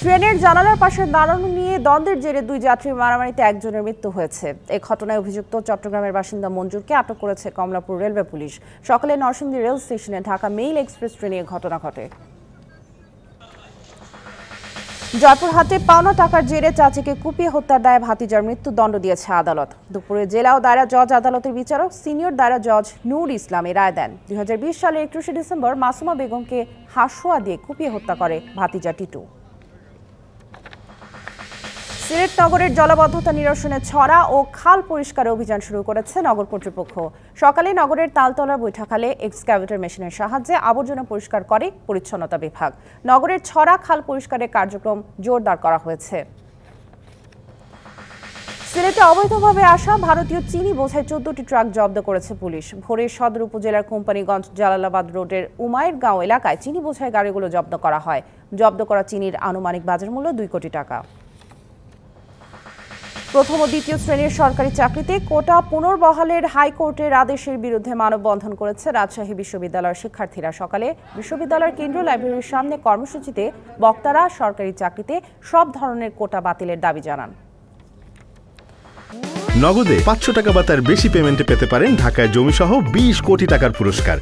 ট্রেনের জানালার পাশে দাঁড়ানো নিয়ে দ্বন্দ্বের জেরে দুই যাত্রীর মারামারিতে একজনের মৃত্যু হয়েছে। এই ঘটনায় অভিযুক্ত চট্টগ্রামের বাসিন্দা মঞ্জুরকে আটক করেছে কমলাপুর রেলওয়ে পুলিশ। সকালে নরসিংদী রেল স্টেশনে ঢাকা মেইল এক্সপ্রেস ট্রেনে ঘটনা ঘটে। জয়পুরহাটে পাওনা টাকার জেরে চাচিকে কুপিয়ে হত্যার দায়ে ভাতিজার মৃত্যুদণ্ড দিয়েছে আদালত। দুপুরে জেলা ও দায়রা জজ আদালতের বিচারক সিনিয়র দায়রা জজ নূর ইসলাম এ রায় দেন। 2020 সালের 31 ডিসেম্বর মাসুমা বেগমকে হাঁসুয়া দিয়ে কুপিয়ে হত্যা করে ভাতিজা টিটু। সিলেট নগরের জলাবদ্ধতা নিরসনে ছড়া ও খাল পরিষ্কার অভিযান শুরু করেছে নগর কর্তৃপক্ষ। সকালে নগরের তালতলার বৈঠাখালে এক্সক্যাভেটর মেশিনের সাহায্যে আবর্জনা পরিষ্কার করে পরিচ্ছন্নতা বিভাগ। নগরের ছড়া খাল পরিষ্কারের কার্যক্রম জোরদার করা হয়েছে। সিলেটে অবৈধভাবে আসা ভারতীয় চিনি বোঝাই 14টি ট্রাক জব্দ করেছে পুলিশ। ভোরে সদর উপজেলার কোম্পানিগঞ্জ জালালাবাদ রোডের উমায়ের গাঁও এলাকায় চিনি বোঝাই গাড়িগুলো জব্দ করা হয়। জব্দ করা চিনির আনুমানিক বাজার মূল্য 2 কোটি টাকা। প্রথম ও দ্বিতীয় শ্রেণীর সরকারি চাকরিতে কোটা পুনর্বহালের হাইকোর্টের আদেশের বিরুদ্ধে মানববন্ধন করেছে রাজশাহী বিশ্ববিদ্যালয়ের শিক্ষার্থীরা। সকালে বিশ্ববিদ্যালয়ের কেন্দ্রীয় লাইব্রেরির সামনে কর্মসূচিতে বক্তারা সরকারি চাকরিতে সব ধরনের কোটা বাতিলের দাবি জানান। নগদে 500 টাকা বা তার বেশি পেমেন্টে পেতে পারেন ঢাকায় জমিসহ 20 কোটি টাকার পুরস্কার।